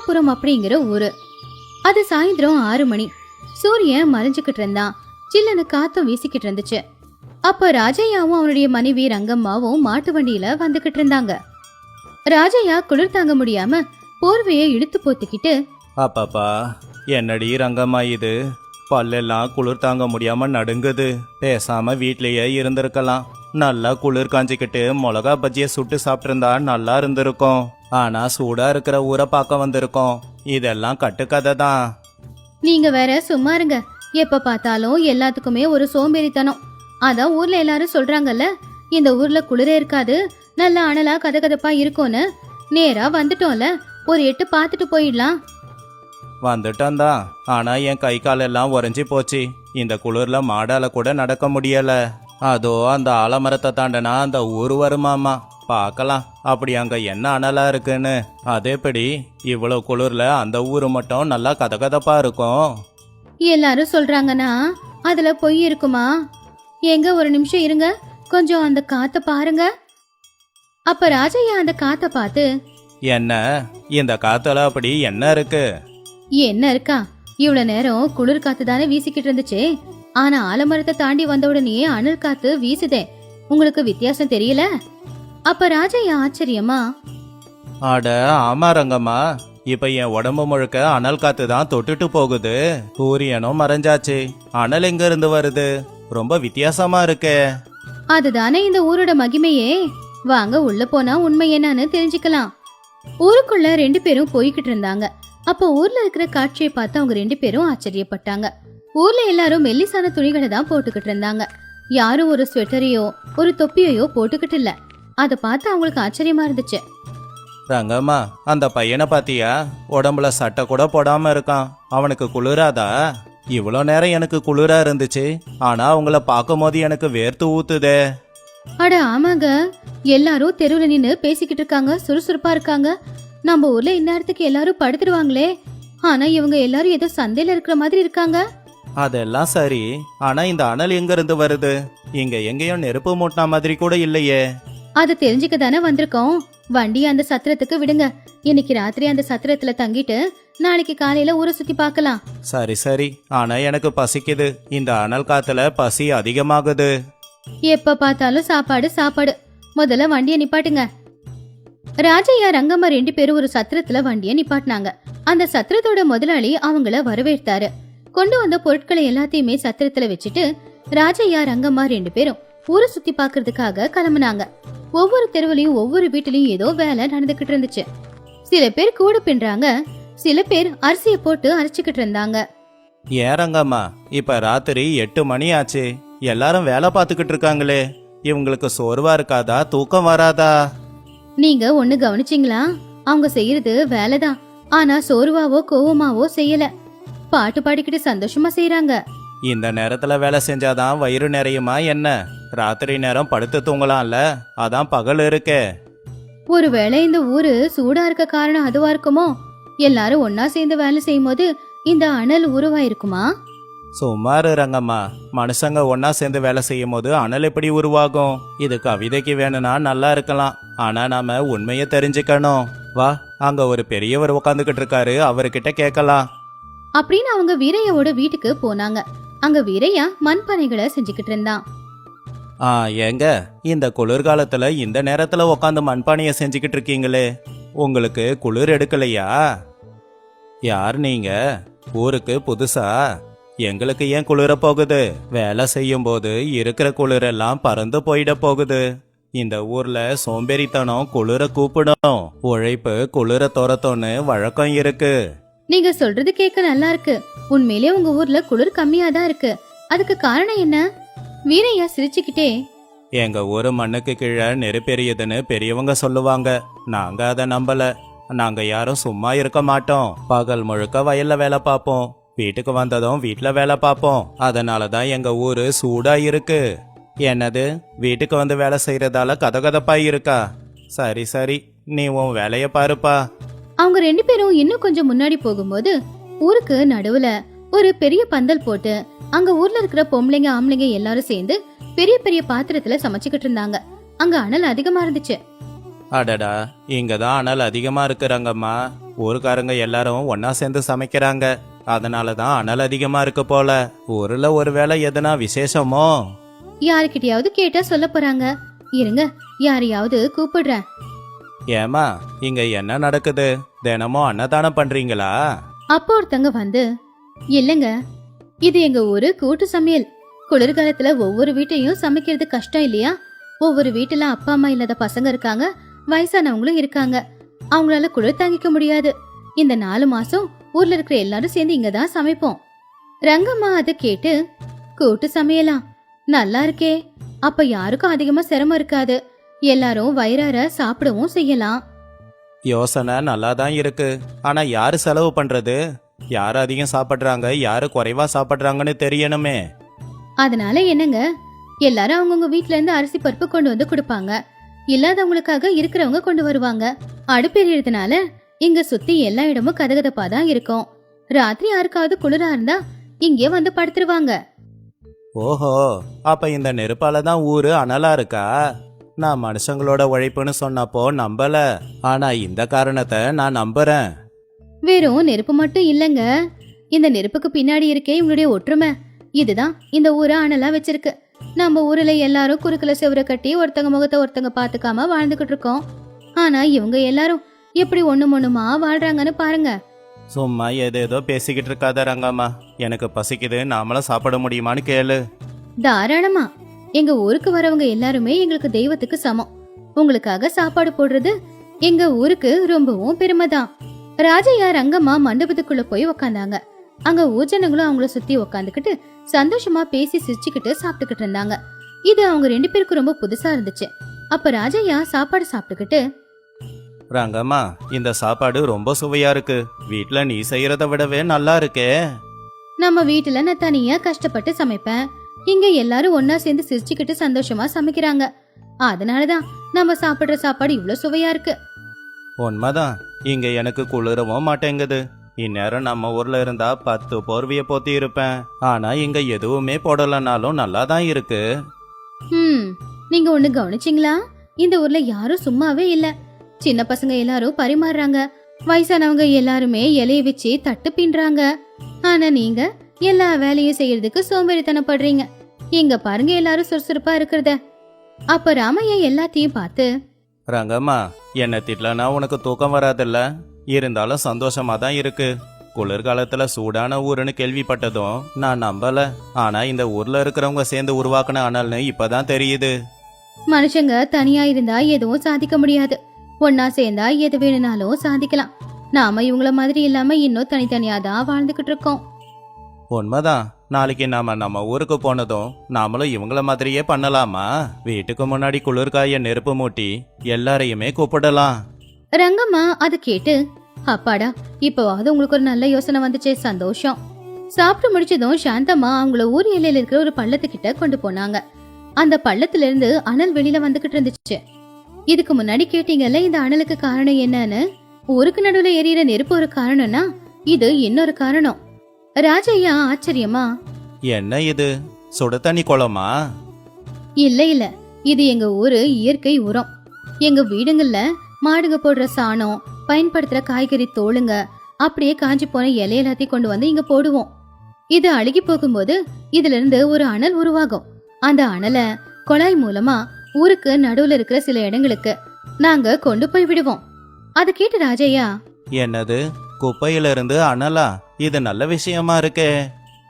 ராமாபுரம் அப்படிங்கிற ஊரு. அது சாயந்தரம் 6 மணி. சூரியன் மறைஞ்சுக்கிட்டு இருந்தான். சில்லுன்னு காத்தும் வீசிக்கிட்டு இருந்துச்சு. அப்ப ராஜையாவும் அவனுடைய மனைவி ரங்கம்மாவும் மாட்டு வண்டியில வந்துகிட்டு இருந்தாங்க. ராஜையா குளிர் தாங்க முடியாம போர்வையை இழுத்து போத்திக்கிட்டு, அப்பாப்பா என்னடி ரங்கம்மா இது, பல்லெல்லாம் குளிர் தாங்க முடியாம நடுங்குது. பேசாம வீட்லயே இருந்திருக்கலாம். நல்லா குளிர் காஞ்சிக்கிட்டு மிளகா பஜ்ஜிய சுட்டு சாப்பிட்டிருந்தா நல்லா இருந்திருக்கும். ஆனா சூடா இருக்கிற ஊரை பார்க்க வந்திருக்கோம். இதெல்லாம் கட்டுக்கதை தான். நீங்க வேற சும்மா இருங்க. எப்ப பார்த்தாலும் எல்லாத்துக்குமே ஒரு சோம்பேறித்தனம். அதான் ஊர்ல எல்லாரும் சொல்றாங்கல்ல, இந்த ஊர்ல குளிரே இருக்காது, நல்ல அனலா கதகதப்பா இருக்கும்னு. நேரா வந்துட்டோம்ல, ஒரு எட்டு பார்த்துட்டு போயிடலாம். வந்துட்டான் தான். ஆனா என் கை காலெல்லாம் உறைஞ்சி போச்சு. இந்த குளிர்ல மாடால கூட நடக்க முடியல. அதோ அந்த ஆலமரத்தை தாண்டனா அந்த ஊர் வருமாமா. பார்க்கலாம் அப்படி அங்க என்ன அனலா இருக்குன்னு. அதேபடி இவ்வளவு குளிர்ல அந்த ஊரு மட்டும் நல்லா கதகதப்பா இருக்கும். எல்லாரும் சொல்றாங்கன்னா அதுல பொய் இருக்குமா? எங்க ஒரு நிமிஷம் இருங்க, கொஞ்சம் அந்த காத்த பாருங்க. அப்ப ராஜையா அந்த காத்த பார்த்து, என்ன இந்த காத்துல அப்படி என்ன இருக்கு? என்ன இருக்கா, இவ்வளவு நேரம் குளிர் காத்து தானே வீசிக்கிட்டு இருந்துச்சு. ஆனா ஆலமரத்தை தாண்டி வந்த உடனே அனல் காத்து வீசுதே. உங்களுக்கு வித்தியாசம் தெரியல? அப்ப ராஜையா ஆச்சரியமா, அட ஆமா ரங்கம்மா, இப்ப என் உடம்பு முழுக்க அனல் காத்து தான் தொட்டுட்டு போகுது. சூரியனும் மறைஞ்சாச்சு, அனல் எங்க இருந்து வருது? ரொம்ப வித்தியாசமா இருக்கே. அதுதானே இந்த ஊரோட மகிமையே. வாங்க உள்ள போனா உண்மை என்னன்னு தெரிஞ்சுக்கலாம். ஊருக்குள்ள 2 பேரும் போய்கிட்டு இருந்தாங்க. அப்போ ஊர்ல இருக்கிற காட்சியை பார்த்து அவங்க 2 பேரும் ஆச்சரியப்பட்டாங்க. ஊர்ல எல்லாரும் மெல்லிசான துணிகளை தான் போட்டுக்கிட்டு இருந்தாங்க. யாரும் ஒரு ஸ்வெட்டரையோ ஒரு தொப்பியையோ போட்டுக்கிட்டு இல்ல. அதை பார்த்து அவங்களுக்கு ஆச்சரியமா இருந்துச்சு. ரங்கம்மா, அந்த பையனை பாத்தியா? உடம்புல சட்டை கூட போடாம இருக்கான். அவனுக்கு குளிராதா? இவ்வளோ நேரம் எனக்கு குளிரா இருந்துச்சு, ஆனா அவங்கள பார்க்கும் போது எனக்கு வேர்த்து ஊத்துதே. அட ஆமாங்க, எல்லாரும் தெருவுல நின்னு பேசிக்கிட்டு இருக்காங்க, சுறுசுறுப்பா இருக்காங்க. நம்ம ஊர்ல இந்நேரத்துக்கு எல்லாரும் படுத்துடுவாங்களே, ஆனா இவங்க எல்லாரும் ஏதோ சந்தையில இருக்கிற மாதிரி இருக்காங்க. அதெல்லாம் சரி, ஆனா இந்த அனல் எங்க இருந்து வருது? இங்க எங்கேயும் நெருப்பு மூட்டின மாதிரி கூட இல்லையே. அது தெரிஞ்சுக்க தானே வந்திருக்கோம். வண்டி அந்த சத்திரத்துக்கு விடுங்க. இன்னைக்கு ராத்திரி அந்த சத்திரத்துல தங்கிட்டு நாளைக்கு காலையில ஊரை சுத்தி பார்க்கலாம். சரி சரி, ஆனா எனக்கு பசிக்குது. இந்த அனல் காத்துல பசி அதிகமாகுது. எப்ப பார்த்தாலும் சாப்பாடு சாப்பாடு. முதல்ல வண்டிய நிப்பாட்டுங்க. ராஜையா ரங்கம்மா 2 பேரும் ஒரு சத்திரத்துல வண்டிய நிப்பாட்டினாங்க. அந்த சத்திரத்தோட முதலாளி அவங்கள வரவேற்றாரு. கொண்டு வந்த பொருட்களை எல்லாத்தையுமே சத்திரத்துல வச்சுட்டு ராஜையா ரங்கம்மா 2 பேரும் ஊரை சுத்தி பாக்குறதுக்காக கிளம்புனாங்க. ஒவ்வொரு தெருவுலயும் ஒவ்வொரு வீட்டுலயும் ஏதோ வேலை நடந்துகிட்டு இருந்துச்சு. சில பேர் கூட பின்றாங்க, சில பேர் அரிசிய போட்டு அரைச்சுக்கிட்டு இருந்தாங்க. ஏன் ரங்கம்மா, இப்ப ராத்திரி 8 மணி ஆச்சு. எல்லாரும் வேலை பார்த்துக்கிட்டு இருக்காங்களே, இவங்களுக்கு சோர்வா இருக்காதா? தூக்கம் வராதா? நீங்க ஒண்ணு கவனிச்சீங்களா? அவங்க செய்யறது வேலைதான், ஆனா சோர்வாவோ கோவமாவோ செய்யல. பாட்டு பாடிக்கிட்டு சந்தோஷமா செய்யறாங்க. இந்த நேரத்துல வேலை செஞ்சாதான் வயிறு நிறையுமா என்ன? ராத்திரி நேரம் படுத்து தூங்கலாம்ல, அதான் பகல் இருக்கே. ஒருவேளை இந்த ஊரு சூடா இருக்க காரணம் அதுவா இருக்குமோ? எல்லாரும் ஒன்னா சேர்ந்து வேலை செய்யும் போது இந்த அனல் உருவாயிருக்குமா? சுமாரு ரங்கம்மா, மனுஷங்க ஒன்னா சேர்ந்து வேலை செய்யும் போது அனல் எப்படி உருவாகும்? இது கவிதைக்கு வேணும்னா நல்லா இருக்கலாம், ஆனா நாம உண்மையை தெரிஞ்சுக்கணும். வா, அங்க ஒரு பெரியவர் உட்காந்துக்கிட்டு இருக்காரு, அவர்கிட்ட கேட்கலாம் அப்படின்னு அவங்க வீரையாவோட வீட்டுக்கு போனாங்க. அங்க வீரையா மண்பானைகளை செஞ்சுக்கிட்டு இருந்தான். ஏங்க, இந்த குளிர்காலத்துல இந்த நேரத்துல உக்காந்து மண்பானைய செஞ்சுக்கிட்டு இருக்கீங்களே, உங்களுக்கு குளிர் எடுக்கலையா? யார் நீங்க? ஊருக்கு புதுசா? எங்களுக்கு ஏன் குளிர போகுது? வேலை செய்யும் போது இருக்கிற குளிரெல்லாம் பறந்து போயிட போகுது. இந்த ஊர்ல சோம்பேறித்தனம் குளிர கூப்பிடும், உழைப்பு குளிர துரத்தோன்னு வழக்கம் இருக்கு. நீங்க சொல்றது கேட்க நல்லா இருக்கு. உண்மையிலே உங்க ஊர்ல குளிர் கம்மியா தான் இருக்கு. அதுக்கு காரணம் என்ன? வீரையா சிரிச்சுக்கிட்டே, எங்க ஊரு மண்ணுக்கு கீழே நெருப்பெரியதுன்னு பெரியவங்க சொல்லுவாங்க. நாங்க அதை நம்பல. நாங்க யாரும் சும்மா இருக்க மாட்டோம். பகல் முழுக்க வயல்ல வேலை பார்ப்போம், வீட்டுக்கு வந்ததும் வீட்டுல வேலை பார்ப்போம். அதனாலதான் எங்க ஊரு சூடா இருக்கு. என்னது, வீட்டுக்கு வந்து வேலை செய்யறதால கதகதப்பா இருக்கா? சரி சரி, நீ உன் வேலைய பாருப்பா. அவங்க 2 பேரும் இன்னும் கொஞ்சம் முன்னாடி போகும்போது ஊருக்கு நடுவுல ஒரு பெரிய பந்தல் போட்டு அங்க ஊர்ல இருக்கிற பொம்பளைங்க ஆம்பளைங்க எல்லாரும் சேர்ந்து பெரிய பெரிய பாத்திரத்துல சமைச்சுக்கிட்டு இருந்தாங்க. அங்க அனல் அதிகமா இருந்துச்சு. அடடா, இங்கதான் அனல் அதிகமா இருக்கு ரங்கம்மா. ஊருக்காரங்க எல்லாரும் ஒன்னா சேர்ந்து சமைக்கிறாங்க. அதனால தான் அனல் அதிகமா இருக்கு போல. ஊர்ல ஒருவேளை எதனா விசேஷமோ? யாருக்கிட்டயாவது கேட்டா சொல்ல போறாங்க. இருங்க, யாரையாவது கூப்பிடுறேன். ஏமா, இங்க என்ன நடக்குது? தினமும் அன்னதானம் பண்றீங்களா? அப்போ ஒருத்தங்க வந்து, இல்லங்க, இது எங்க ஊரு கூட்டு சமையல். குளிர்காலத்துல ஒவ்வொரு வீட்டையும் சமைக்கிறது கஷ்டம் இல்லையா? ஒவ்வொரு வீட்டுல அப்பா அம்மா இல்லாத பசங்க இருக்காங்க, வயசானவங்களும் இருக்காங்க. அவங்களால குளிர் தாங்கிக்க முடியாது. இந்த 4 மாசம் ஊர்ல இருக்கிற எல்லாரும் சேர்ந்து இங்கதான் சமைப்போம். ரங்கம்மா அதை கேட்டு, கூட்டு சமையலா? நல்லா இருக்கே. அப்ப யாருக்கும் அதிகமா சிரமம் இருக்காது. எல்லாரும் வயிறார சாப்பிடவும் செய்யலாம். யோசனை நல்லா தான் இருக்கு. ஆனா யாரு செலவு பண்றது? யாரு அதிகம் சாப்பிடுறாங்க, யாரு குறைவா சாப்பிடுறாங்கன்னு தெரியணுமே. அதனால என்னங்க, எல்லாரும் அவங்கவுங்க வீட்ல இருந்து அரிசி பருப்பு கொண்டு வந்து கொடுப்பாங்க. இல்லாதவங்களுக்காக இருக்கிறவங்க கொண்டு வருவாங்க. அடுப்பெரியறதுனால இங்க சுத்தி எல்லா இடமும் கதகதப்பா தான் இருக்கும். ராத்திரி யாருக்காவது குளிரா இருந்தா இங்கே வந்து படுத்துருவாங்க. ஓஹோ, அப்ப இந்த நெருப்பால தான் ஊரு அனலா இருக்கா? நான் மனுஷங்களோட உழைப்புன்னு சொன்னப்போ நம்பல. ஆனா இந்த காரணத்தை நான் நம்புறேன். வெறும் நெருப்பு மட்டும் இல்லங்க, இந்த நெருப்புக்கு பின்னாடி இருக்கே இவங்களுடைய ஒற்றுமை. இதுதான் இந்த ஊரை அனலா வச்சிருக்கு. நம்ம ஊர்ல எல்லாரும் குறுக்குல செவரை கட்டி ஒருத்தங்க முகத்தை ஒருத்தங்க பாத்துக்காம வாழ்ந்துகிட்டு இருக்கோம். ஆனா இவங்க எல்லாரும் எப்படி ஒண்ணுமா வாழ்றாங்கன்னு பாருங்க. சும்மா ஏதேதோ பேசிக்கிட்டு இருக்காத ரங்கம்மா. எனக்கு பசிக்குது, நாமளும் சாப்பிட முடியுமான்னு கேளு. தாராளமா. எங்க ஊருக்கு வரவங்க எல்லாருமே எங்களுக்கு தெய்வத்துக்கு சமம். உங்களுக்காக சாப்பாடு போடுறது எங்க ஊருக்கு ரொம்பவும் பெருமைதான். ராஜையா ரங்கம்மா மண்டபத்துக்குள்ள போய் உக்காந்தாங்க. அங்க ஊஜனங்களும் அவங்கள சுத்தி உக்காந்துக்கிட்டு சந்தோஷமா பேசி சிரிச்சுக்கிட்டு சாப்பிட்டுக்கிட்டு இருந்தாங்க. இது அவங்க 2 பேருக்கு ரொம்ப புதுசா இருந்துச்சு. அப்ப ராஜையா சாப்பாடு சாப்பிட்டுக்கிட்டு, ரங்கம்மா, இந்த சாப்பாடு ரொம்ப சுவையா இருக்கு. வீட்ல நீ செய்யறத விடவே நல்லா இருக்கே. நம்ம வீட்டுல நான் தனியா கஷ்டப்பட்டு சமைப்பேன். இங்க எல்லாரும் ஒன்னா சேர்ந்து சிரிச்சுக்கிட்டு சந்தோஷமா சமைக்கிறாங்க. அதனாலதான் நம்ம சாப்பிடுற சாப்பாடு இவ்ளோ சுவையா இருக்கு. உண்மைதான், இங்க எனக்கு குளிரவும் மாட்டேங்குது. இந்நேரம் நம்ம ஊர்ல இருந்தா 10 போர்வைய போத்தி இருப்பேன். ஆனா இங்க எதுவுமே போடலனாலும் நல்லா தான் இருக்கு. நீங்க ஒண்ணு கவனிச்சிங்களா? இந்த ஊர்ல யாரும் சும்மாவே இல்ல. சின்ன பசங்க எல்லாரும் பரிமாறுறாங்க. வயசானவங்க எல்லாருமே இலைய வச்சு தட்டு பின்றாங்க. ஆனா நீங்க எல்லா வேலையும் செய்யறதுக்கு சோம்பேறித்தனப்படுறீங்க. இங்க பாருங்க, எல்லாரும் சுறுசுறுப்பா இருக்கிறத. அப்ப ராமையா எல்லாத்தையும் பார்த்து, ரங்கம்மா, என்ன திட்டலனா உனக்கு தூக்கம் வராதுல்ல? இருந்தாலும் சந்தோஷமா தான் இருக்கு. குளிர்காலத்துல சூடான ஊருன்னு கேள்விப்பட்டதும் நான் நம்பல. ஆனா இந்த ஊர்ல இருக்கிறவங்க சேர்ந்து உருவாக்குன அனல்னு இப்பதான் தெரியுது. மனுஷங்க தனியா இருந்தா எதுவும் சாதிக்க முடியாது. ஒன்னா சேர்ந்தா எது வேணும்னாலும் சாதிக்கலாம். நாம இவங்கள மாதிரி இல்லாம இன்னும் தனித்தனியா தான் வாழ்ந்துகிட்டு இருக்கோம். உண்மைதான். நாளைக்கு நம்ம ஊருக்கு போனதும் நாமளும் இவங்கள மாதிரியே பண்ணலாமா? வீட்டுக்கு முன்னாடி குளிர்காய நெருப்பு மூட்டி எல்லாரையுமே கூப்பிடலாம். ரங்கம்மா அதை கேட்டு, அப்பாடா, இப்பவாவது உங்களுக்கு ஒரு நல்ல யோசனை வந்துச்சே, சந்தோஷம். சாப்பிட்டு முடிச்சதும் சாந்தம்மா அவங்கள ஊர் எல்லையில இருக்கிற ஒரு பள்ளத்துக்கிட்ட கொண்டு போனாங்க. அந்த பள்ளத்துல இருந்து அனல் வெளியில வந்துகிட்டு இருந்துச்சு. இதுக்கு முன்னாடி கேட்டீங்கல்ல இந்த அனலுக்கு காரணம் என்னன்னு. ஊருக்கு நடுவுல எரியற நெருப்பு ஒரு காரணம்னா இது இன்னொரு காரணம். ராஜையா ஆச்சரியமா, என்ன இது, சுட தண்ணி குளமா? இல்ல, இது எங்க ஊரு இயற்கை உரம். எங்க வீடுங்கள்ல மாடுங்க போடுற சாணம், பயன்படுத்துற காய்கறி தோலுங்க, அப்படியே காஞ்சி போன இலை எல்லாத்தையும் கொண்டு வந்து இங்க போடுவோம். இது அழுகி போகும்போது இதுல இருந்து ஒரு அனல் உருவாகும். அந்த அனலை குழாய் மூலமா ஊருக்கு நடுவுல இருக்கிற சில இடங்களுக்கு நாங்க கொண்டு போய் விடுவோம். அதை கேட்டு ராஜையா, என்னது, குப்பையில இருந்து அனலா? இது நல்ல விஷயமா இருக்கே.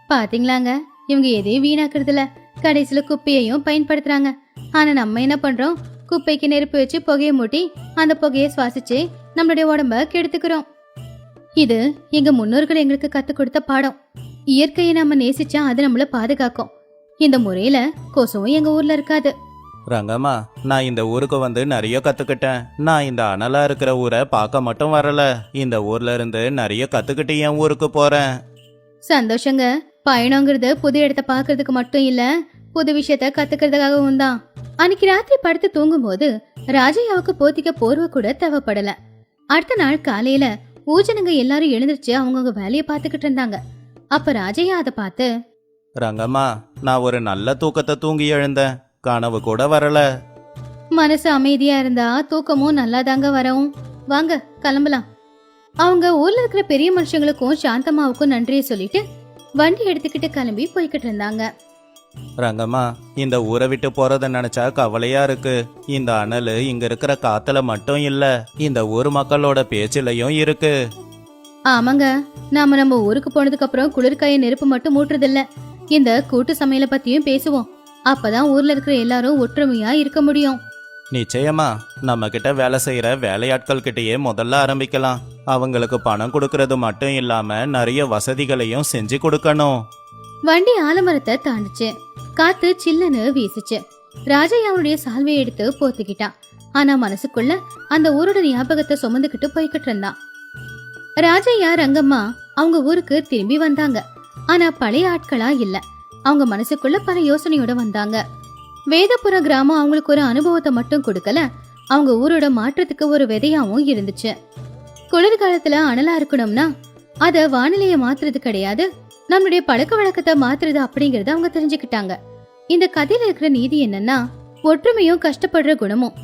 பாத்தீங்களாங்க, இவங்க எதையும் வீணாக்குறதுல கடைசியில குப்பையையும் பயன்படுத்துறாங்க. ஆனா நம்ம என்ன பண்றோம், குப்பைக்கு நெருப்பு வச்சு புகையை மூட்டி அந்த புகையை சுவாசிச்சு நம்மளுடைய உடம்ப கெடுத்துக்கிறோம். இது எங்க முன்னோர்கள் எங்களுக்கு கத்து கொடுத்த பாடம். இயற்கையை நம்ம நேசிச்சா அது நம்மள பாதுகாக்கும். இந்த முறையில கொசுவும் எங்க ஊர்ல இருக்காது. ரங்கம்மா, நான் இந்த ஊருக்கு வந்து நிறைய கத்துக்கிட்டேன். நான் இந்த அனலா இருக்கிற ஊரை பார்க்க மட்டும் வரல, இந்த ஊர்ல இருந்து நிறைய கத்துக்கிட்டு என் ஊருக்கு போறேன். சந்தோஷங்க. பயணங்கிறது புது இடத்த பாக்குறதுக்கு மட்டும் இல்ல, புது விஷயத்த கத்துக்கிறதுக்காகவும் தான். அன்னைக்கு ராத்திரி படுத்து தூங்கும் போது ராஜையாவுக்கு போத்திக்க போர்வை கூட தேவைப்படல. அடுத்த நாள் காலையில ஊஜனங்க எல்லாரும் எழுந்திருச்சு அவங்கவுங்க வேலையை பார்த்துக்கிட்டு இருந்தாங்க. அப்ப ராஜையா அதை பார்த்து, ரங்கம்மா, நான் ஒரு நல்ல தூக்கத்தை தூங்கி எழுந்தேன். கனவு கூட வரல. மனசு அமைதியா இருந்தா தூக்கமும் நல்லா தாங்க வரும். வாங்க கிளம்பலாம். அவங்க ஊர்ல இருக்கிற பெரிய மனுஷங்களுக்கும் சாந்தம்மாவுக்கும் நன்றியை சொல்லிட்டு வண்டி எடுத்துக்கிட்டு கிளம்பி போய்கிட்டு இருந்தாங்க. ரங்கம்மா, இந்த ஊரை விட்டு போறத நினைச்சா கவலையா இருக்கு. இந்த அனல் இங்க இருக்கிற காத்துல மட்டும் இல்ல, இந்த ஊர் மக்களோட பேச்சிலையும் இருக்கு. ஆமாங்க, நம்ம ஊருக்கு போனதுக்கு அப்புறம் குளிர்காய நெருப்பு மட்டும் மூட்டுறதில்ல, இந்த கூட்டு சமையலை பத்தியும் பேசுவோம். அப்பதான் ஊர்ல இருக்கிற எல்லாரும் ஒற்றுமையா இருக்க முடியும். நிச்சயமா நம்ம கிட்ட வேலை செய்யற வேலையாட்கள் கிட்டயே முதல்ல ஆரம்பிக்கலாம். அவங்களுக்கு பணம் கொடுக்கறது மட்டும் இல்லாம நிறைய வசதிகளையும் செஞ்சு கொடுக்கணும். வண்டி ஆலமரத்தை தாண்டிச்சு. காத்து சில்லுன்னு வீசுச்சு. ராஜையாவுடைய சால்வையை எடுத்து போத்திக்கிட்டான். ஆனா மனசுக்குள்ள அந்த ஊரோட ஞாபகத்தை சுமந்துக்கிட்டு போய்கிட்டு இருந்தான். ராஜையா ரங்கம்மா அவங்க ஊருக்கு திரும்பி வந்தாங்க. ஆனா பழைய ஆட்களா இல்ல. அவங்க மனசுக்குள்ள பல யோசனையோட வந்தாங்க. வேதபுரம் கிராமம் அவங்களுக்கு ஒரு அனுபவத்தை மட்டும் கொடுக்கல, அவங்க ஊரோட மாற்றத்துக்கு ஒரு விதையாவும் இருந்துச்சு. குளிர்காலத்துல அனலா இருக்கணும்னா அத வானிலைய மாத்துறது கிடையாது, நம்மளுடைய பழக்க வழக்கத்தை மாத்துறது அப்படிங்கறத அவங்க தெரிஞ்சுக்கிட்டாங்க. இந்த கதையில இருக்கிற நீதி என்னன்னா, ஒற்றுமையும் கஷ்டப்படுற குணமும்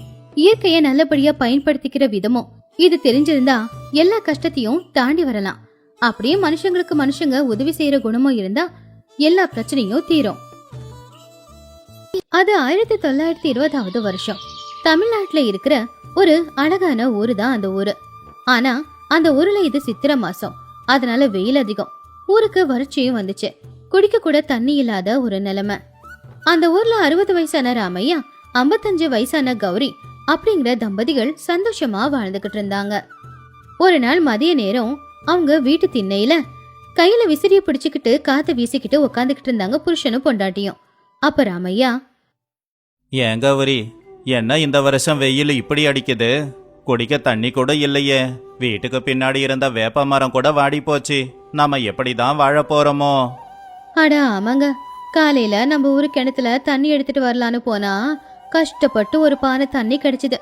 இயற்கைய நல்லபடியா பயன்படுத்திக்கிற விதமும் இது தெரிஞ்சிருந்தா எல்லா கஷ்டத்தையும் தாண்டி வரலாம். அப்படியே மனுஷங்களுக்கு மனுஷங்க உதவி செய்யற குணமும் இருந்தா எல்லா பிரச்சனையும் தீரும். அது 1920வது வருஷம். தமிழ்நாட்டுல இருக்கிற ஒரு அழகான ஊரு தான் அந்த ஊரு. ஆனா அந்த ஊர்ல இது சித்திரை மாசம், அதனால வெயில் அதிகம். ஊருக்கு வறட்சியும் வந்துச்சு. குடிக்க கூட தண்ணி இல்லாத ஒரு நிலைமை. அந்த ஊர்ல 60 வயசான ராமையா, 55 வயசான கௌரி அப்படிங்கிற தம்பதிகள் சந்தோஷமா வாழ்ந்துகிட்டு இருந்தாங்க. ஒரு நாள் மதிய நேரம் அவங்க வீட்டு திண்ணையில கையில விசிறிய பிடிச்சுக்கிட்டு காத்து வீசிக்கிட்டு உக்காந்துக்கிட்டு இருந்தாங்க புருஷனும் பொண்டாட்டியும். அப்ப ராமையா, ஏன் கௌரி, என்ன இந்த வருஷம் வெயில் இப்படி அடிக்குது? குடிக்க தண்ணி கூட இல்லையே. வீட்டுக்கு பின்னாடி இருந்த வேப்ப மரம் கூட வாடி போச்சு. நாம எப்படிதான் வாழ போறோமோ? அட ஆமாங்க, காலையில நம்ம ஊரு கிணத்துல தண்ணி எடுத்துட்டு வரலான்னு போனா கஷ்டப்பட்டு ஒரு பானை தண்ணி கிடைச்சது.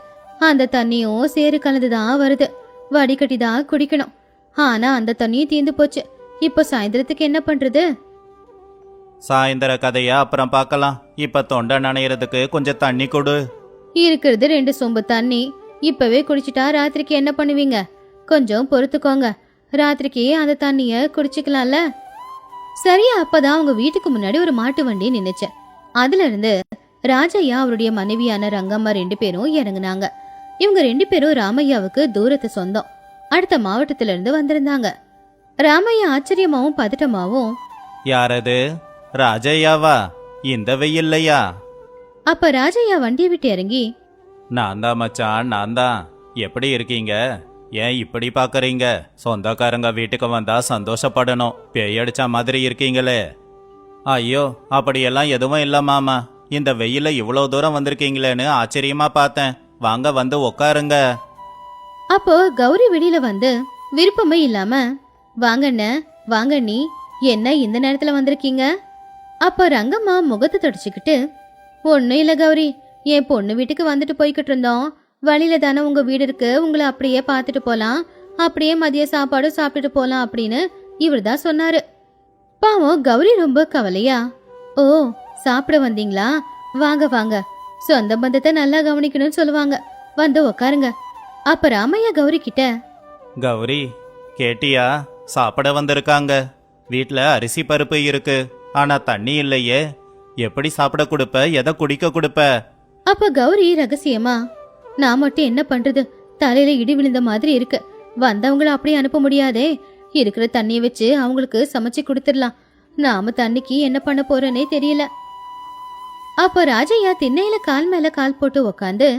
அந்த தண்ணியும் சேறு கலந்துதான் வருது. வடிகட்டி தான் குடிக்கணும். ஆனா அந்த தண்ணியும் தீந்து போச்சு. இப்ப சாயந்தரத்துக்கு என்ன பண்றது? சாயந்தர கதையா அப்புறம் பார்க்கலாம். இப்ப தொண்டை நனையறதுக்கு கொஞ்சம் தண்ணி கொடு. இருக்கிறது 2 சொம்பு தண்ணி. இப்பவே குடிச்சிட்டா ராத்திரிக்கு என்ன பண்ணுவீங்க? கொஞ்சம் பொறுத்துக்கோங்க, ராத்திரிக்கு அந்த தண்ணிய குடிச்சுக்கலாம்ல. சரியா அப்பதான் அவங்க வீட்டுக்கு முன்னாடி ஒரு மாட்டு வண்டி நின்னுச்சு. அதுல இருந்து ராஜையா அவருடைய மனைவியான ரங்கம்மா 2 பேரும் இறங்குனாங்க. இவங்க 2 பேரும் ராமையாவுக்கு தூரத்து சொந்தம். அடுத்த மாவட்டத்துல இருந்து வந்திருந்தாங்க. ராமையா ஆச்சரியமாவும் பதட்டமாவும், யாரது? ராஜையாவா? இந்த வெயில்லையா? அப்ப ராஜையா வண்டியை விட்டு இறங்கி, நான் தான் மச்சான், நான் தான். எப்படி இருக்கீங்க? ஏன் இப்படி பாக்குறீங்க? சொந்தக்காரங்க வீட்டுக்கு வந்தா சந்தோஷப்படணும். பேயடிச்ச மாதிரி இருக்கீங்களே. ஐயோ, அப்படியெல்லாம் எதுவும் இல்ல மாமா. இந்த வெயில இவ்வளவு தூரம் வந்திருக்கீங்களேன்னு ஆச்சரியமா பார்த்தேன். வாங்க வந்து உக்காருங்க. அப்போ கௌரி வெளியில வந்து விருப்பமே இல்லாம, வாங்கண்ண வாங்க, நீ என்ன இந்த நேரத்துல வந்திருக்கீங்க? அப்போ ரங்கம்மா முகத்தை தொடச்சுக்கிட்டு, ஒன்னும் இல்ல கௌரி, என் பொண்ணு வீட்டுக்கு வந்துட்டு போய்கிட்டு இருந்தோம். வழியில தானே உங்க வீடு இருக்கு, உங்களை அப்படியே பார்த்துட்டு போலாம், அப்படியே மதிய சாப்பாடு சாப்பிட்டுட்டு போலாம் அப்படின்னு இவர் தான் சொன்னாரு. பாவம் கௌரி ரொம்ப கவலையா, ஓ சாப்பிட வந்தீங்களா? வாங்க வாங்க, சொந்த பந்தத்தை நல்லா கவனிக்கணும்னு சொல்லுவாங்க, வந்து உக்காருங்க. அப்ப ராமையா கௌரி கிட்ட, கௌரி, கேட்டியா? சாப்பிட வந்திருக்காங்க. வீட்ல அரிசி பருப்பு இருக்கு, ஆனா தண்ணி இல்லையே. எப்படி சாப்பிட கொடுப்ப? எதை குடிக்க கொடுப்ப? அப்ப கௌரி ரகசியமா, நான் மட்டும் என்ன பண்றது, தலையில இடி விழுந்த மாதிரி இருக்கு, வந்தவங்கள அப்படியே அனுப்ப முடியாதே, இருக்கிற தண்ணிய வச்சு அவங்களுக்கு சமைச்சு கொடுத்துடலாம், நாம தண்ணிக்கு என்ன பண்ண போறேனே தெரியல. அப்ப ராஜையா திண்ணையில கால் மேல கால் போட்டு உக்காந்து,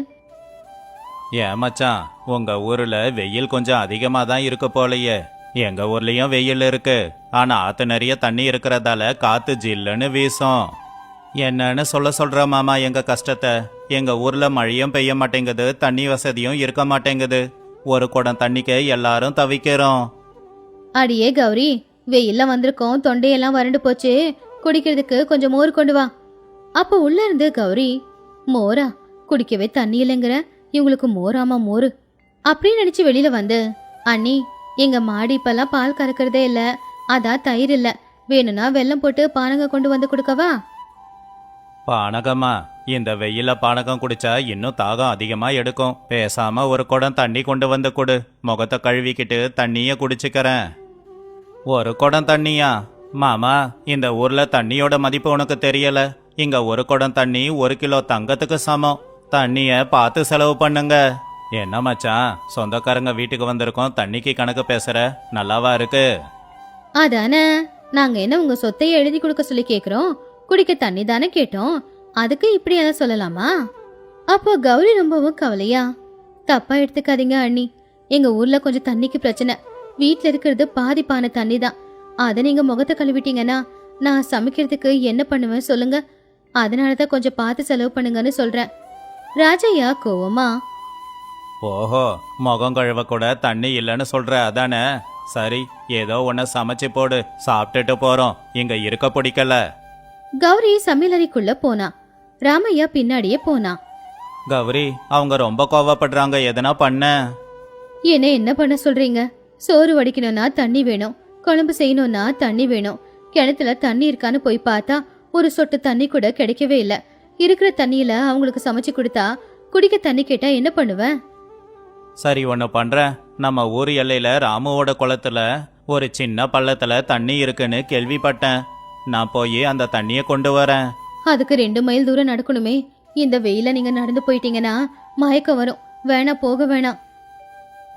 ஏன் மச்சான், உங்க ஊர்ல வெயில் கொஞ்சம் அதிகமா தான் இருக்கு போலயே. எங்க ஊர்லயும் வெயில் இருக்கு, ஆனா ஆத்து நிறைய தண்ணி இருக்கிறதால காத்து ஜில்லுன்னு வீசும். என்னன்னு சொல்ற மாமா எங்க கஷ்டத்தை. எங்க ஊர்ல மழையும் பெய்ய மாட்டேங்குது, தண்ணி வசதியும் இருக்க மாட்டேங்குது. ஒரு குடம் தண்ணிக்கு எல்லாரும் தவிக்கிறோம். அடியே கௌரி, வெயில்ல வந்திருக்கோம், தொண்டையெல்லாம் வறண்டு போச்சு, குடிக்கிறதுக்கு கொஞ்சம் மோர் கொண்டு வா. அப்ப உள்ள இருந்து கௌரி, மோரா? குடிக்கவே தண்ணி இல்லைங்கிற, இவங்களுக்கு மோராமா மோரு அப்படின்னு நினைச்சு வெளியில வந்து, அண்ணி எங்க மாடி இப்பெல்லாம் பால் கறக்கிறதே இல்ல, அதான் தயிர் இல்ல, வேணும்னா வெல்லம் போட்டு பானகம் கொண்டு வந்து கொடுக்கவா? பானகமா? இந்த வெயில பானகம் குடிச்சா இன்னும் தாகம் அதிகமா எடுக்கும். பேசாம ஒரு குடம் தண்ணி கொண்டு வந்து கொடு. முகத்தை கழுவிக்கிட்டு தண்ணிய குடிச்சுக்கிறேன். ஒரு குடம் தண்ணியா? மாமா, இந்த ஊர்ல தண்ணியோட மதிப்பு உனக்கு தெரியல. இங்க ஒரு குடம் தண்ணி 1 கிலோ தங்கத்துக்கு சமம். தண்ணிய பார்த்து செலவு பண்ணுங்க. என்ன மச்சான், சொந்தக்காரங்க வீட்டுக்கு வந்திருக்கோம், தண்ணிக்கு கணக்கு பேசுற? நல்லாவா இருக்கு? அதானே, நாங்க என்ன உங்க சொத்தையை எழுதி கொடுக்க சொல்லி கேக்குறோம்? குடிக்க தண்ணி தானே கேட்டோம். அதுக்கு இப்படி எதாவது சொல்லலாமா? அப்போ கௌரி ரொம்பவும் கவலையா, தப்பா எடுத்துக்காதீங்க அண்ணி. எங்க ஊர்ல கொஞ்சம் தண்ணிக்கு பிரச்சனை. வீட்ல இருக்கிறது பாதிப்பான தண்ணி தான். அதை நீங்க முகத்தை கழுவிட்டீங்கன்னா நான் சமைக்கிறதுக்கு என்ன பண்ணுவேன் சொல்லுங்க. அதனாலதான் கொஞ்சம் பார்த்து செலவு பண்ணுங்கன்னு சொல்றேன். ராஜையா கோவமா, ஓஹோ, முகம் கழுவ கூட தண்ணி இல்லைன்னு சொல்ற அதானே? சரி, ஏதோ ஒன்ன சமைச்சு போடு, சாப்பிட்டுட்டு போறோம். இங்க இருக்க பிடிக்கல. கௌரி சமையலறைக்குள்ள போனா. ராமையா பின்னாடியே போனா. கௌரி, அவங்க ரொம்ப கோவப்படுறாங்க, எதனா பண்ண? என்ன பண்ண சொல்றீங்க? சோறு வடிக்கணும்னா தண்ணி வேணும், குழம்பு செய்யணும்னா தண்ணி வேணும். கிணத்துல தண்ணி இருக்கான்னு போய் பார்த்தா ஒரு சொட்டு தண்ணி கூட கிடைக்கவே இல்ல. இருக்கிற தண்ணியில அவங்களுக்கு சமைச்சு கொடுத்தா குடிக்க தண்ணி கேட்டா என்ன பண்ணுவேன்? சரி, ஒன்று பண்றேன். நம்ம ஊர் எல்லையில ராமுவோட குளத்துல ஒரு சின்ன பள்ளத்துல தண்ணி இருக்குன்னு கேள்விப்பட்டேன். நான் போய் அந்த தண்ணியை கொண்டு வரேன். அதுக்கு 2 மைல் தூரம் நடக்கணுமே. இந்த வெயில நீங்க நடந்து போயிட்டீங்கன்னா மயக்கம் வரும். வேணா, போக வேணாம்.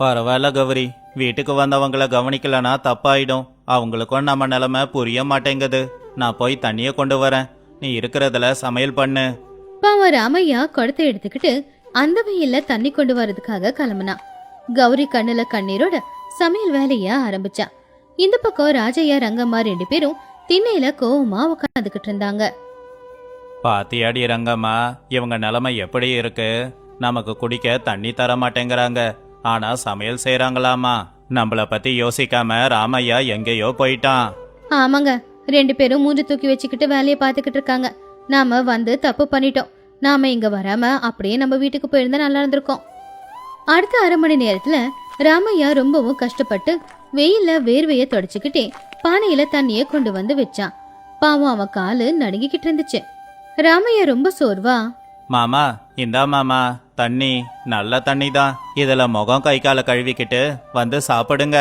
பரவாயில்ல கௌரி, வீட்டுக்கு வந்தவங்கள கவனிக்கலனா தப்பாயிடும். அவங்களுக்கும் நம்ம நிலைமை புரிய மாட்டேங்குது. நான் போய் தண்ணியை கொண்டு வரேன், நீ இருக்கிறதுல சமையல் பண்ணு. பாவம் ராமையா குடத்தை எடுத்துக்கிட்டு அந்த வெயில்ல தண்ணி கொண்டு வரதுக்காக கிளம்புனா. கௌரி கண்ணுல கண்ணீரோட சமையல் வேலைய ஆரம்பிச்சா. இந்த பக்கம் ராஜையா ரங்கம்மா 2 பேரும் திண்ணையில கோவமா உட்காந்துக்கிட்டு இருந்தாங்க. பாத்தியாடி ரங்கம்மா, இவங்க நிலைமை எப்படி இருக்கு? நமக்கு குடிக்க தண்ணி தர மாட்டேங்கிறாங்க, ஆனா சமையல் செய்யறாங்களாமா. நம்மள பத்தி யோசிக்காம ராமையா எங்கேயோ போயிட்டான். ஆமாங்க, 2 பேரும் மூஞ்சி தூக்கி வச்சுக்கிட்டு வேலையை பார்த்துக்கிட்டு இருக்காங்க. நாம வந்து தப்பு பண்ணிட்டோம். நாம இங்க வராம அப்படியே நம்ம வீட்டுக்கு போயிருந்தா நல்லா இருந்திருக்கோம். அடுத்த 1/2 மணி நேரத்துல ராமையா ரொம்பவும் கஷ்டப்பட்டு வெயில்ல வேர்வைய தொடச்சுக்கிட்டே பானையில தண்ணிய கொண்டு வந்து வச்சான். பாவம், அவன் காலு நடுங்கிக்கிட்டு இருந்துச்சு. ராமையா ரொம்ப சோர்வா, மாமா, இந்தா மாமா தண்ணி, நல்ல தண்ணி தான். இதுல முகம் கை காலை கழுவிக்கிட்டு வந்து சாப்பிடுங்க.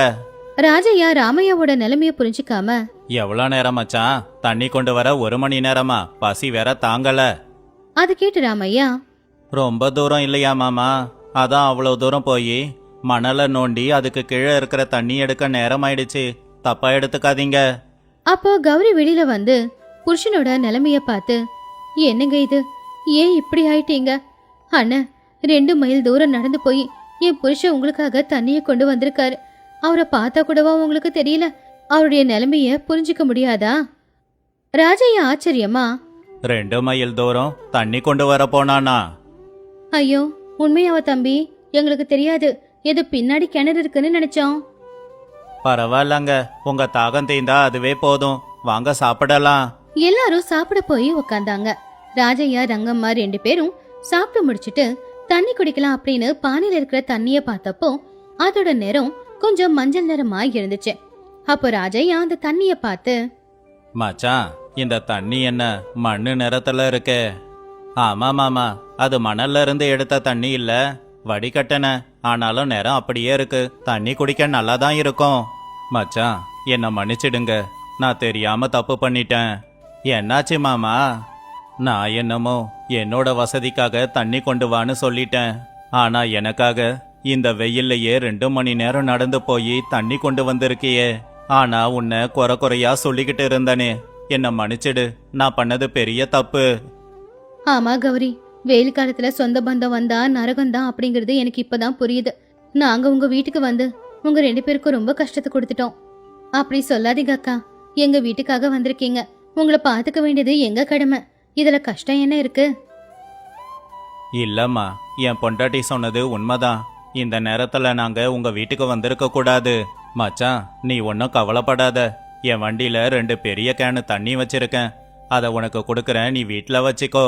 ராஜையா ராமையாவோட நிலைமைய புரிஞ்சுக்காம, எவ்வளோ நேரம் மச்சான்? தண்ணி கொண்டு வர 1 மணி நேரமா? பசி வேற தாங்கல. அது கேட்டு ராமையா, ரொம்ப தூரம் இல்லையா மாமா? அதான் அவ்வளோ தூரம் போய் மணலை நோண்டி அதுக்கு கீழே இருக்கிற தண்ணி எடுக்க நேரம் ஆயிடுச்சு. தப்பா எடுத்துக்காதீங்க. அப்போ கௌரி வெளியில வந்து புருஷனோட நிலைமைய பார்த்து, என்னங்க இது, ஏன் இப்படி ஆயிட்டீங்க? அண்ணன், 2 மைல் தூரம் நடந்து போய் என் புருஷன் உங்களுக்காக தண்ணிய கொண்டு வந்திருக்காரு. அவரை பார்த்தா கூடவா உங்களுக்கு தெரியல? அவருடைய நிலைமைய புரிஞ்சுக்க முடியாதா? ராஜையா ஆச்சரியமா, 2 மைல் தூரம் தண்ணி கொண்டு வர போனானா? ஐயோ, உண்மையாவா தம்பி? எங்களுக்கு தெரியாது. ஏதோ பின்னாடி கிணறு இருக்குன்னு நினைச்சோம். பரவாயில்லங்க, உங்க தாகம் தீந்தா அதுவே போதும். வாங்க சாப்பிடலாம். எல்லாரும் சாப்பிட போய் உக்காந்தாங்க. ராஜையா ரங்கம்மா 2 பேரும் சாப்பிட்டு முடிச்சிட்டு தண்ணி குடிக்கலாம் அப்படின்னு பானையில இருக்கிற தண்ணிய பார்த்தப்போ அதோட நிறம் கொஞ்சம் மஞ்சள் நிறமா இருந்துச்சு. அப்போ ராஜையா அந்த தண்ணிய பார்த்து, மச்சான், இந்த தண்ணி என்ன மண்ணு நிறத்துல இருக்கே? ஆமா மாமா, அது மணல்ல இருந்து எடுத்த தண்ணி இல்ல, வடிகட்டன. ஆனாலும் நிறம் அப்படியே இருக்கு. தண்ணி குடிக்க நல்லா தான் இருக்கும். மச்சான், என்ன மன்னிச்சிடுங்க, நான் தெரியாம தப்பு பண்ணிட்டேன். என்னாச்சு மாமா? நான் என்னமோ என்னோட வசதிக்காக தண்ணி கொண்டு வான்னு சொல்லிட்டேன். ஆனா எனக்காக இந்த வெயில்லையே 2 மணி நேரம் நடந்து போய் தண்ணி கொண்டு வந்திருக்கியே. ஆனா உன்னை குறையா சொல்லிக்கிட்டு இருந்தனே, என்ன மன்னிச்சிடு. நான் பண்ணது பெரிய தப்பு. ஆமா கௌரி, வெயில் காலத்துல சொந்த பந்தம் வந்தா நரகம்தான் அப்படிங்கறது எனக்கு இப்பதான் புரியுது. நாங்க உங்க வீட்டுக்கு வந்து உங்க 2 பேருக்கும் ரொம்ப கஷ்டத்தை கொடுத்துட்டோம். அப்படி சொல்லாதீங்க அக்கா. எங்க வீட்டுக்காக வந்திருக்கீங்க, உங்களை பாத்துக்க வேண்டியது எங்க கடமை. இதுல கஷ்டம் என்ன இருக்கு? இல்லம்மா, என் பொண்டாட்டி சொன்னது உண்மைதான். இந்த நேரத்துல நாங்க உங்க வீட்டுக்கு வந்திருக்க கூடாது. மச்சான், நீ ஒன்னும் கவலைப்படாத. என் வண்டியில 2 பெரிய கேனு தண்ணி வச்சிருக்கேன். அதை உனக்கு கொடுக்கறேன், நீ வீட்டுல வச்சுக்கோ.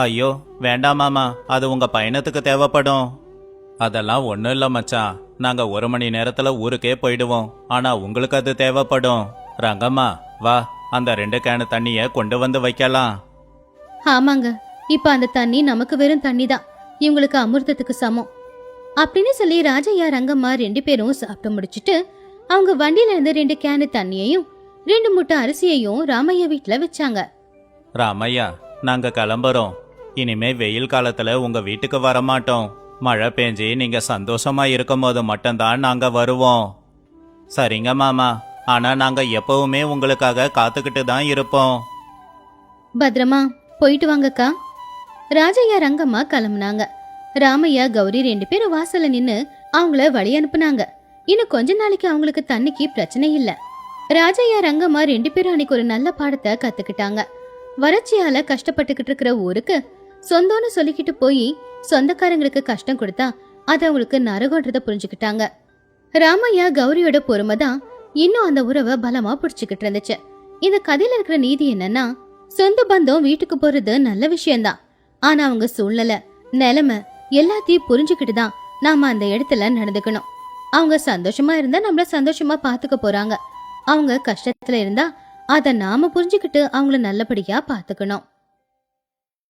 ஐயோ வேண்டாம் மாமா, அது உங்க பயணத்துக்கு தேவைப்படும். அதெல்லாம் ஒன்றும் இல்லை மச்சான், நாங்க 1 மணி நேரத்துல ஊருக்கே போயிடுவோம். ஆனா உங்களுக்கு அது தேவைப்படும். ரங்கம்மா வா, அந்த 2 கேனு தண்ணிய கொண்டு வந்து வைக்கலாம். ஆமாங்க, இப்ப அந்த தண்ணி நமக்கு வெறும் தண்ணி தான், இவங்களுக்கு அமிர்தத்துக்கு சமம் அப்படின்னு சொல்லி ராஜையா ரங்கம்மா 2 பேரும் சாப்பிட்டு முடிச்சிட்டு அவங்க வண்டியில இருந்து 2 கேனு தண்ணியையும் 2 மூட்டை அரிசியையும் ராமையா வீட்டுல வச்சாங்க. ராமையா, நாங்க கிளம்புறோம். இனிமே வெயில் காலத்துல உங்க வீட்டுக்கு வரமாட்டோம். மழை பெஞ்சு நீங்க சந்தோஷமா இருக்கும் போது மட்டும்தான் நாங்க வருவோம். சரிங்க மாமா, ஆனா நாங்க எப்பவுமே உங்களுக்காக காத்துக்கிட்டு தான் இருப்போம். பத்திரமா போயிட்டு வாங்கக்கா. ராஜையா ரங்கம்மா கிளம்புனாங்க. ராமையா கௌரி 2 பேரும் வாசல்ல நின்னு அவங்கள வழி அனுப்புனாங்க. இன்னும் கொஞ்ச நாளைக்கு அவங்களுக்கு தண்ணிக்கு பிரச்சனை இல்ல. ராஜையா ரங்கம்மா 2 பேரும் அன்னைக்கு ஒரு நல்ல பாடத்தை கத்துக்கிட்டாங்க. வறட்சியால கஷ்டப்பட்டுக்கிட்டு இருக்கிற ஊருக்கு சொந்தம்னு சொல்லிக்கிட்டு போய் சொந்தக்காரங்களுக்கு கஷ்டம் கொடுத்தா அது அவங்களுக்கு நரகன்றத புரிஞ்சுக்கிட்டாங்க. ராமையா கௌரியோட பொறுமை தான் இன்னும் அந்த உறவை பலமா பிடிச்சுக்கிட்டு இருந்துச்சு. இந்த கதையில இருக்கிற நீதி என்னன்னா, சொந்த பந்தம் வீட்டுக்கு போறது நல்ல விஷயம்தான். ஆனா அவங்க சூழ்நிலை, நிலைமை எல்லாத்தையும் புரிஞ்சுக்கிட்டு தான் நாம அந்த இடத்துல நடந்துக்கணும். அவங்க சந்தோஷமா இருந்தா நம்மள சந்தோஷமா பாத்துக்க போறாங்க. அவங்க கஷ்டத்துல இருந்தா அத நாம புரிஞ்சுக்கிட்டு அவங்கள நல்லபடியா பாத்துக்கணும்.